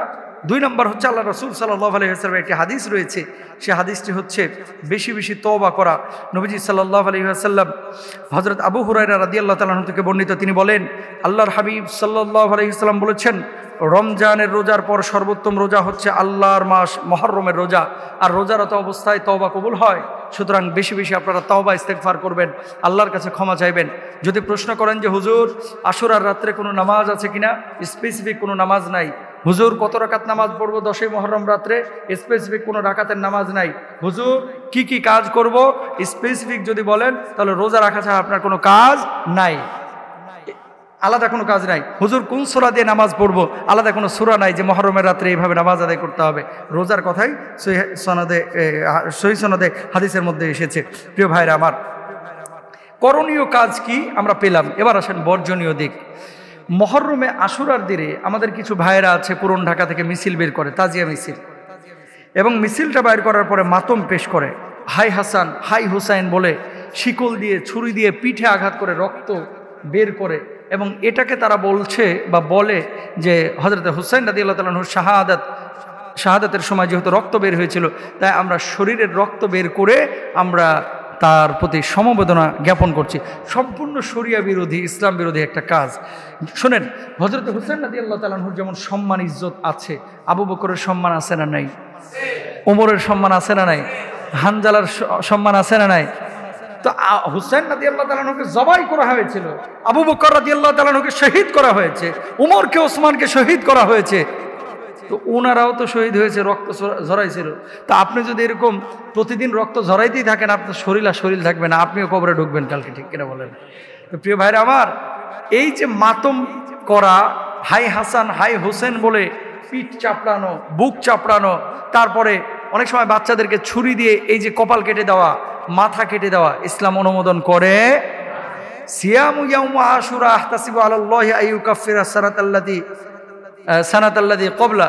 দুই নম্বর হচ্ছে আল্লাহ রাসূল সাল্লাল্লাহু আলাইহি ওয়াসাল্লামের একটি হাদিস রয়েছে, সে হাদিসটি হচ্ছে বেশি বেশি তওবা করা। নবীজি সাল্লাল্লাহু আলাইহি ওয়াসাল্লাম হযরত আবু হুরায়রা রাদিয়াল্লাহু তাআলা আনহু থেকে বর্ণিত, তিনি বলেন আল্লাহর হাবিব সাল্লাল্লাহু আলাইহি ওয়াসাল্লাম বলেছেন, রমজানের রোজার পর সর্বোত্তম রোজা হচ্ছে আল্লাহর মাস মুহররমের রোজা, আর রোজারত অবস্থায় তওবা কবুল হয়। সুতরাং বেশি বেশি আপনারা তওবা ইস্তেগফার করবেন, আল্লাহর কাছে ক্ষমা চাইবেন। যদি প্রশ্ন করেন যে হুজুর আশুরার রাত্রে কোনো নামাজ আছে কিনা, স্পেসিফিক কোনো নামাজ নাই। হুজুর কত রাকাত নামাজ পড়বো 10ই মুহররম রাত্রে, স্পেসিফিক কোনো রাকাতের নামাজ নাই। হুজুর কি কি কাজ করব, স্পেসিফিক যদি বলেন তাহলে রোজা রাখা ছাড়া আপনার কোনো কাজ নাই, আলাদা কোনো কাজ নাই। হুজুর কোন সূরা দিয়ে নামাজ পড়বো, আলাদা কোনো সূরা নাই যে মুহররমের রাত্রে এইভাবে নামাজ আদায় করতে হবে। রোজার কথাই সহিহ সনদে হাদিসের মধ্যে এসেছে। প্রিয় ভাইরা আমার, করণীয় কাজ কি আমরা পেলাম। এবার আসেন বর্জনীয় দিক। মহরমে আশুরার দিনে আমাদের কিছু ভাইয়েরা আছে পুরন ঢাকা থেকে মিছিল বের করে, তাজিয়া মিছিল, এবং মিছিলটা বাইর করার পরে মাতম পেশ করে, হাই হাসান হাই হুসাইন বলে শিকল দিয়ে ছুরি দিয়ে পিঠে আঘাত করে রক্ত বের করে, এবং এটাকে তারা বলছে বা বলে যে হযরত হুসাইন রাদিয়াল্লাহু তাআলা আনহুর শাহাদাতের সময় যেহেতু রক্ত বের হয়েছিল, তাই আমরা শরীরের রক্ত বের করে আমরা তার প্রতি সমবেদনা জ্ঞাপন করছি। সম্পূর্ণ শরিয়া বিরোধী, ইসলাম বিরোধী একটা কাজ। শোনেন, হযরত হুসাইন রাদিয়াল্লাহু তাআলা আনহুর যেমন সম্মান ইজ্জত আছে, আবু বকরের সম্মান আছে না নাই? ওমরের সম্মান আছে না নাই? হানজালার সম্মান আছে না নাই? তো হুসাইন রাদিয়াল্লাহু তাআলা আনহুকে জবাই করা হয়েছিল, আবু বকর রাদিয়াল্লাহু তাআলা আনহুকে শহীদ করা হয়েছে, উমরকে ওসমানকে শহীদ করা হয়েছে, তো ওনারাও তো শহীদ হয়েছে, রক্ত ঝরাইছিল। তা আপনি যদি এরকম প্রতিদিন রক্ত ঝরাইতেই থাকেন, আপনার শরীর থাকবে না, আপনিও কবরে ঢুকবেন কালকে, ঠিক কিনা বলেন? তো প্রিয় ভাইরা আমার, এই যে মাতম করা, হাই হাসান হাই হোসেন বলে পিঠ চাপড়ানো, বুক চাপড়ানো, তারপরে অনেক সময় বাচ্চাদেরকে ছুরি দিয়ে এই যে কপাল কেটে দেওয়া, মাথা কেটে দেওয়া, ইসলাম অনুমোদন করে। সিয়ামু ইয়াউমু আশুরা আহতাসিবু আলাল্লাহি আইয়ুকাফিরা সানাতাল্লাযী ক্বাবলা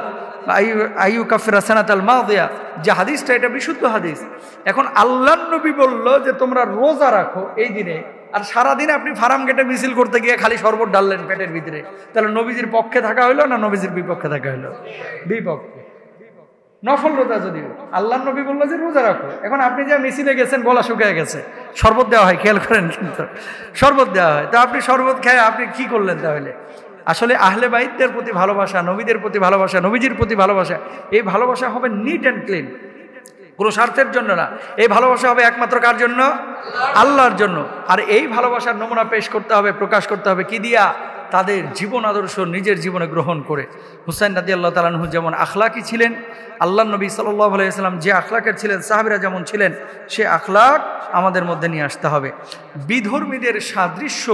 আইয়ুকাফিরা সানাতাল মাদিয়া, যে হাদিসটা এটা বিশুদ্ধ হাদিস। এখন আল্লাহর নবী বলল যে তোমরা রোজা রাখো এই দিনে, আর সারাদিন আপনি ফার্ম গেটে মিছিল করতে গিয়ে খালি শরবত ডাললেন পেটের ভিতরে, তাহলে নবীজির পক্ষে থাকা হইলো না নবীজির বিপক্ষে থাকা হইলো? বিপক্ষে। নফল রোজা যদিও, আল্লাহর নবী বললো যে রোজা রাখো। এখন আপনি যে মিছিলে গেছেন, গলা শুকিয়ে গেছে, শরবত দেওয়া হয়, খেয়াল করেন কিন্তু শরবত দেওয়া হয়, তা আপনি শরবত খেয়ে আপনি কি করলেন? তাহলে আসলে আহলে বাইতদের প্রতি ভালোবাসা, নবীদের প্রতি ভালোবাসা, নবীজির প্রতি ভালোবাসা, এই ভালোবাসা হবে নিট অ্যান্ড ক্লিন, কোনো স্বার্থের জন্য না। এই ভালোবাসা হবে একমাত্র কার জন্য? আল্লাহর জন্য। আর এই ভালোবাসার নমুনা পেশ করতে হবে, প্রকাশ করতে হবে কি দিয়া? তাদের জীবন আদর্শ নিজের জীবনে গ্রহণ করে। হুসাইন রাদিয়াল্লাহু তাআলা আনহু যেমন আখলাকি ছিলেন, আল্লাহর নবী সাল্লাল্লাহু আলাইহি ওয়াসাল্লাম যে আখলাকের ছিলেন, সাহাবীরা যেমন ছিলেন, সে আখলাক আমাদের মধ্যে নিয়ে আসতে হবে। বিধর্মীদের সাদৃশ্য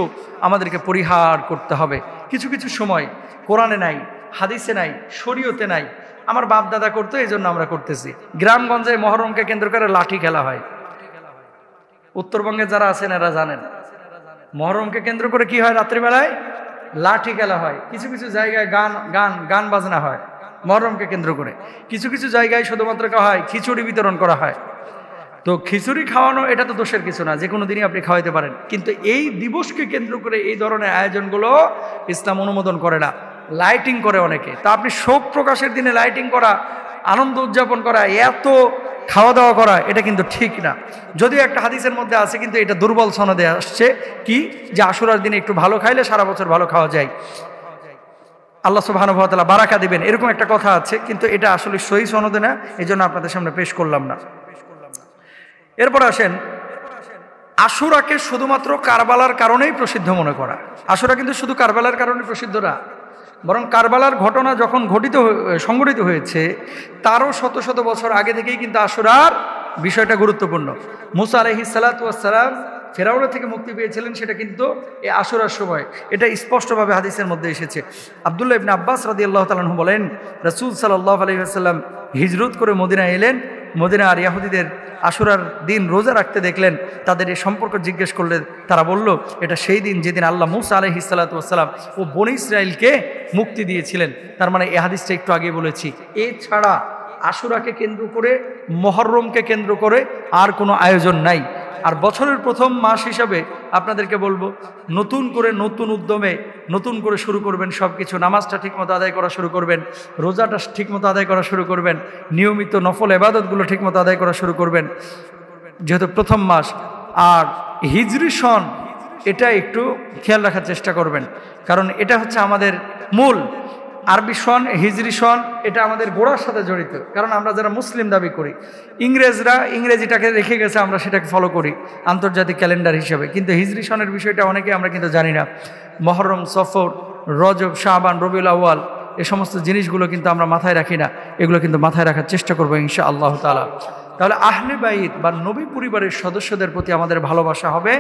আমাদেরকে পরিহার করতে হবে। কিছু কিছু সময় কোরআনে নাই, হাদিসে নাই, শরীয়তে নাই, আমার বাপ দাদা করতো, এই জন্য আমরা করতেছি। গ্রামগঞ্জে মহরমকে কেন্দ্র করে লাঠি খেলা হয়। উত্তরবঙ্গে যারা আছেন এরা জানেন, মহরমকে কেন্দ্র করে কি হয়? রাত্রিবেলায় লাঠি খেলা হয়। কিছু কিছু জায়গায় গান বাজনা হয় মহরমকে কেন্দ্র করে। কিছু কিছু জায়গায় শুধুমাত্র হয় খিচুড়ি বিতরণ করা হয়। তো খিচুড়ি খাওয়ানো এটা তো দোষের কিছু না, যে কোনো দিনই আপনি খাওয়াইতে পারেন, কিন্তু এই দিবসকে কেন্দ্র করে এই ধরনের আয়োজনগুলো ইসলাম অনুমোদন করে না। লাইটিং করে অনেকে, তা আপনি শোক প্রকাশের দিনে লাইটিং করা, আনন্দ উদযাপন করা, এত খাওয়া দাওয়া করা, এটা কিন্তু ঠিক না। যদিও একটা হাদিসের মধ্যে আছে, কিন্তু এটা দুর্বল সনদে আসছে কি, যে আশুরার দিনে একটু ভালো খাইলে সারা বছর ভালো খাওয়া যায়, আল্লাহ সুবহানাহু ওয়া তাআলা বারাকা দিবেন, এরকম একটা কথা আছে, কিন্তু এটা আসলে সহিহ সনদে না, এই জন্য আপনাদের সামনে পেশ করলাম না। এরপর আসেন, আশুরাকে শুধুমাত্র কারবালার কারণেই প্রসিদ্ধ মনে করা। আশুরা কিন্তু শুধু কারবালার কারণে প্রসিদ্ধ না, বরং কারবালার ঘটনা যখন সংঘটিত হয়েছে তারও শত শত বছর আগে থেকেই কিন্তু আশুরার বিষয়টা গুরুত্বপূর্ণ। মুসা আলাইহিস সালাতু ওয়াস সালাম ফেরাউনের থেকে মুক্তি পেয়েছিলেন, সেটা কিন্তু এই আশুরার সময়, এটা স্পষ্টভাবে হাদিসের মধ্যে এসেছে। আব্দুল্লাহ ইবনে আব্বাস রাদিয়াল্লাহু তাআলা আনহু বলেন, রাসূল সাল্লাল্লাহু আলাইহি ওয়াসাল্লাম হিজরত করে মদিনায় এলেন, মদিনা আর ইহুদিদের আশুরার দিন রোজা রাখতে দেখলেন, তাদের এই সম্পর্ক জিজ্ঞেস করলেন, তারা বলল এটা সেই দিন যেদিন আল্লাহ মুসা আলাইহিস সালাতু ওয়াস সালাম ও বনী ইসরাইলকে মুক্তি দিয়েছিলেন। তার মানে এই হাদিসটা একটু আগে বলেছি। এছাড়া আশুরাকে কেন্দ্র করে, মুহররমকে কেন্দ্র করে আর কোনো আয়োজন নাই। আর বছরের প্রথম মাস হিসাবে আপনাদেরকে বলবো, নতুন করে নতুন উদ্যমে নতুন করে শুরু করবেন সব কিছু। নামাজটা ঠিকমতো আদায় করা শুরু করবেন, রোজাটা ঠিকমতো আদায় করা শুরু করবেন, নিয়মিত নফল ইবাদতগুলো ঠিকমতো আদায় করা শুরু করবেন, যেহেতু প্রথম মাস। আর হিজরি সন, এটা একটু খেয়াল রাখার চেষ্টা করবেন, কারণ এটা হচ্ছে আমাদের মূল। আরবি সন, হিজরি সন, এটা আমাদের গোড়ার সাথে জড়িত, কারণ আমরা যারা মুসলিম দাবি করি, ইংরেজরা ইংরেজিটাকে রেখে গেছে, আমরা সেটাকে ফলো করি আন্তর্জাতিক ক্যালেন্ডার হিসেবে, কিন্তু হিজরি সনের বিষয়টা অনেকে আমরা কিন্তু জানি না। মুহররম, সফর, রজব, শাবান, রবিউল আউয়াল, এই সমস্ত জিনিসগুলো কিন্তু আমরা মাথায় রাখি না, এগুলো কিন্তু মাথায় রাখার চেষ্টা করবো ইনশাআল্লাহ তাআলা। তাহলে আহলে বাইত বা নবী পরিবারের সদস্যদের প্রতি আমাদের ভালোবাসা হবে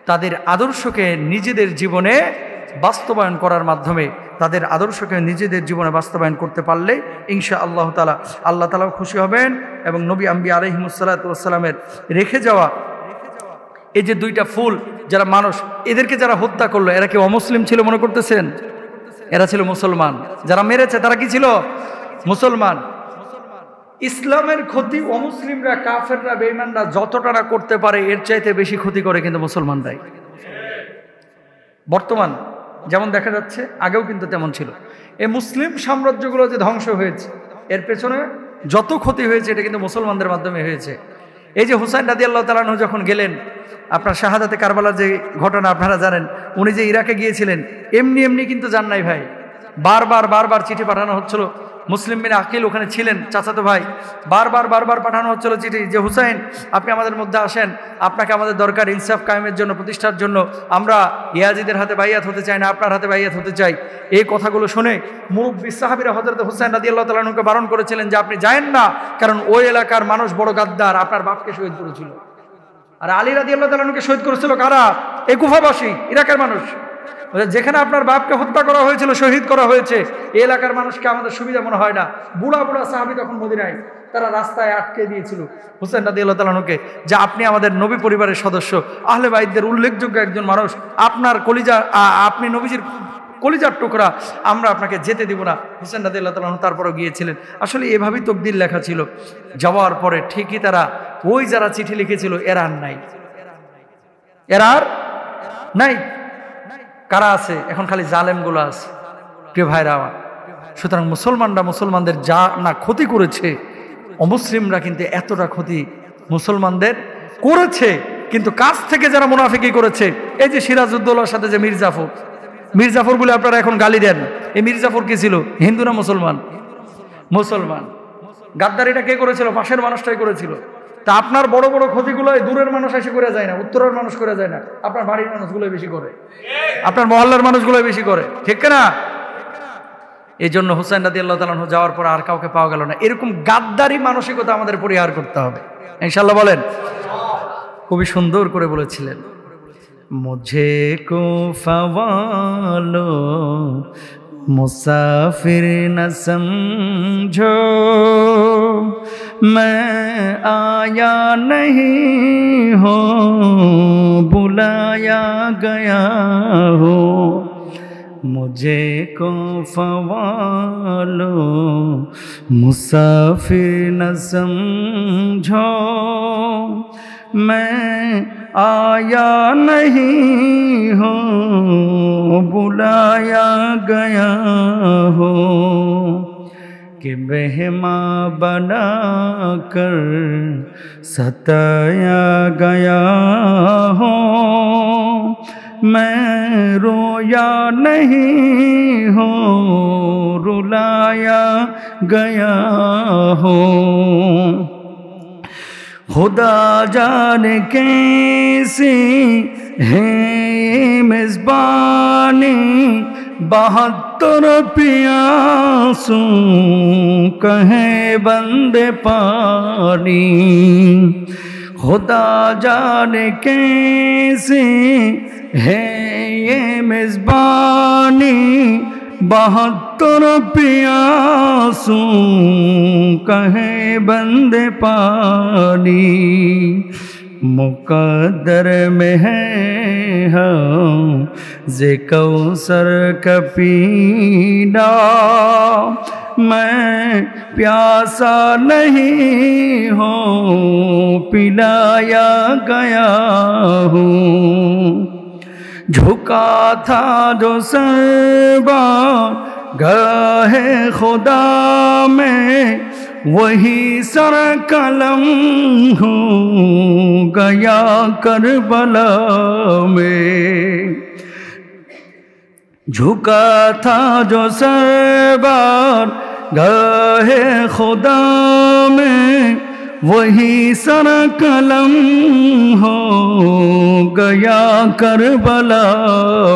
তাদের আদর্শকে নিজেদের জীবনে বাস্তবায়ন করার মাধ্যমে। তাদের আদর্শকে নিজেদের জীবনে বাস্তবায়ন করতে পারলে ইনশাআল্লাহ তাআলা আল্লাহ তাআলাও খুশি হবেন, এবং নবী আম্বিয়া আলাইহিমুস সালাতু ওয়াস সালামের রেখে যাওয়া এই যে দুইটা ফুল যারা মানুষ, এদেরকে যারা হত্যা করলো এরা কি অমুসলিম ছিল মনে করতেছেন? এরা ছিল মুসলমান। যারা মেরেছে তারা কি ছিল? মুসলমান। ইসলামের ক্ষতি অমুসলিমরা, কাফেররা, বেঈমানরা যতটা না করতে পারে এর চাইতে বেশি ক্ষতি করে কিন্তু মুসলমানরাই। বর্তমান যেমন দেখা যাচ্ছে, আগেও কিন্তু তেমন ছিল। এই মুসলিম সাম্রাজ্যগুলো যে ধ্বংস হয়েছে এর পেছনে যত ক্ষতি হয়েছে এটা কিন্তু মুসলমানদের মাধ্যমে হয়েছে। এই যে হুসাইন রাদিয়াল্লাহু তাআলা আনহু যখন গেলেন, আপনার শাহাদাতে কারবালার যে ঘটনা আপনারা জানেন, উনি যে ইরাকে গিয়েছিলেন এমনি এমনি কিন্তু যান নাই ভাই, বারবার চিঠি পাঠানো হচ্ছিল। মুসলিম বিন আকিল ওখানে ছিলেন, চাচাতো ভাই, বারবার পাঠানো হচ্ছিল চিঠি যে হুসাইন আপনি আমাদের মধ্যে আসেন, আপনাকে আমাদের দরকার ইনসাফ কায়েমের জন্য, প্রতিষ্ঠার জন্য। আমরা ইয়াজিদের হাতে বাইয়াত হতে চাই না, আপনার হাতে বাইয়াত হতে চাই। এই কথাগুলো শুনে মুরব্বী সাহাবীরা হযরত হুসাইন রাদিয়াল্লাহু তাআলা আনহুকে বারণ করেছিলেন যে আপনি যায়েন না, কারণ ওই এলাকার মানুষ বড় গাদ্দার, আপনার বাপকে শহীদ করেছিল। আর আলী রাদিয়াল্লাহু তাআলা আনহুকে শহীদ করেছিল কারা? এই কুফাবাসী, ইরাকের মানুষ। যেখানে আপনার বাপকে হত্যা করা হয়েছিল, শহীদ করা হয়েছে, এই এলাকার মানুষকে আমাদের সুবিধা মনে হয় না। বুড়া সাহাবী তখন মদিনায়, তারা রাস্তায় আটকে দিয়েছিল হুসাইন রাদিয়াল্লাহু তাআলা আনহুকে যে আপনি আমাদের নবী পরিবারের সদস্য, আহলে বাইতদের উল্লেখযোগ্য একজন মানুষ, আপনার কলিজা, আপনি নবীজির কলিজার টুকরা, আমরা আপনাকে যেতে দিব না। হুসাইন রাদিয়াল্লাহু তাআলা আনহু তারপরও গিয়েছিলেন। আসলে এভাবেই তকদির লেখা ছিল। যাওয়ার পরে ঠিকই তারা ওই যারা চিঠি লিখেছিল এরা আর নাই, এরা আর নাই। কারা আছে? এখন খালি জালেমগুলো আছে, প্রিয় ভাইরা আমার। সুতরাং মুসলমানরা মুসলমানদের যা না ক্ষতি করেছে, অমুসলিমরা কিন্তু এতটা ক্ষতি মুসলমানদের করেছে। কিন্তু কাছ থেকে যারা মুনাফিকি করেছে, এই যে সিরাজউদ্দৌলার সাথে যে মির্জাফর বলে আপনারা এখন গালি দেন, এই মির্জাফর কি ছিল? হিন্দু না মুসলমান? মুসলমান। গাদ্দারিটা কে করেছিল? পাশের মানুষটাই করেছিল। তা আপনার বড় বড় ক্ষতিগুলো দূরের মানুষ এসে করে যায় না, উত্তরের মানুষ করে যায় না, আপনার বাড়ির মানুষগুলোই বেশি করে, আপনার মহল্লার মানুষগুলোই বেশি করে, ঠিক না? এই জন্য হুসাইন রাদিয়াল্লাহু তাআলা আনহু যাওয়ার পর আর কাউকে পাওয়া গেল না। এরকম গাদ্দারি মানসিকতা আমাদের পরিহার করতে হবে ইনশাআল্লাহ। বলেন। খুবই সুন্দর করে বলেছিলেন, মুঝে কো ফাওয়ালো मुसाफिर न समझो, मैं आया नहीं हो बुलाया गया हो, मुझे को फवालो मुसाफिर न समझो, मैं आया नहीं हो बुलाया गया हो, कि मेहमा बना कर सताया गया हो, मैं रोया नहीं हो रुलाया गया हो, खुदा जाने कैसी है मेज़बानी, 72 प्यासों कहे बंदे पानी, खुदा जाने कैसी है ये मेज़बानी, 72 प्यासों कहे बंदे पानी, मुक़द्दर में है हम ज़े कौसर का पीना, मैं प्यासा नहीं हो पिलाया गया हूँ, झुका था जो सरबार गाहे खुदा में, वही सर कलम हो गया करबला में, झुका था जो सरबार गाहे खुदा में, वही सर कलम हो गया करबला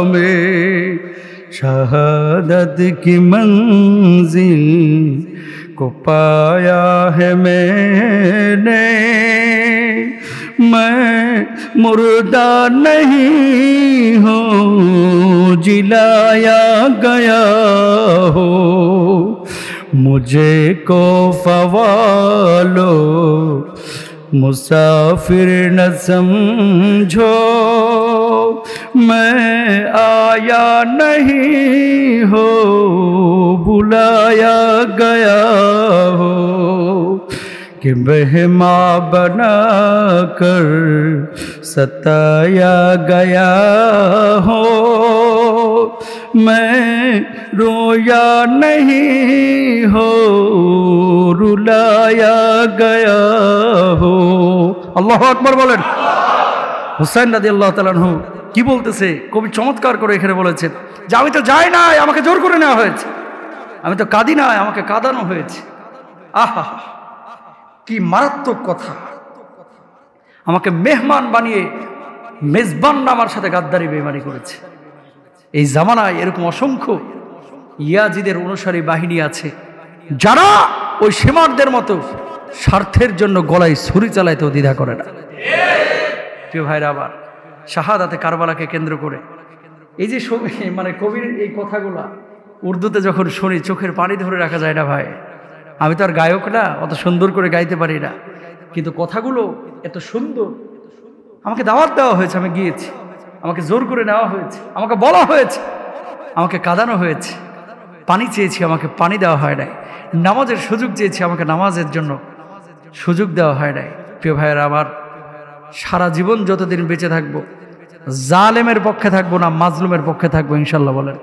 में, शहादत की मंजिल को पाया है मैंने, मैं मुर्दा नहीं हो जिलाया गया हो, मुझे को फवालो मुसाफिर न समझो मैं आया नहीं हो बुलाया गया हो कि मेहमान बना कर सताया गया हो मैं रोया नहीं हो रुलाया गया हो। আল্লাহু আকবার বলেন। হুসাইন রাদিয়াল্লাহু তাআলা আনহু কি বলতেছে, কবি চমৎকার করে এখানে বলেছেন যে আমি তো যাই নাই, আমাকে জোর করে নেওয়া হয়েছে, আমি তো কাঁদি নাই, আমাকে কাঁদানো হয়েছে। আহা কি মারাত্মক কথা! আমাকে মেহমান বানিয়ে মেজবান আমার সাথে গাদ্দারি বেঈমানি করেছে। এই জামানায় এরকম অসংখ্য ইয়াজিদের অনুসারী বাহিনী আছে যারা ওই সীমারদের মতো স্বার্থের জন্য গলায় ছুরি চালাইতেও দ্বিধা করে না। প্রিয় ভাইরা, আবার শাহাদাতে কারবালাকে কেন্দ্র করে এই যে মানে কবির এই কথাগুলা উর্দুতে যখন শুনি চোখের পানি ধরে রাখা যায় না ভাই। আমি তো আর গায়ক না, অত সুন্দর করে গাইতে পারি না, কিন্তু কথাগুলো এত সুন্দর। আমাকে দাওয়াত দেওয়া হয়েছে, আমি গিয়েছি, আমাকে জোর করে নেওয়া হয়েছে, আমাকে বলা হয়েছে, আমাকে কাঁদানো হয়েছে, পানি চেয়েছি, আমাকে পানি দেওয়া হয় নাই, নামাজের সুযোগ চেয়েছি, আমাকে নামাজের জন্য সুযোগ দেওয়া হয় নাই। প্রিয় ভাইয়েরা, আবার সারা জীবন যতদিন বেঁচে থাকবো জালেমের পক্ষে থাকবো না, মাজলুমের পক্ষে থাকবো ইনশাল্লাহ। বলেন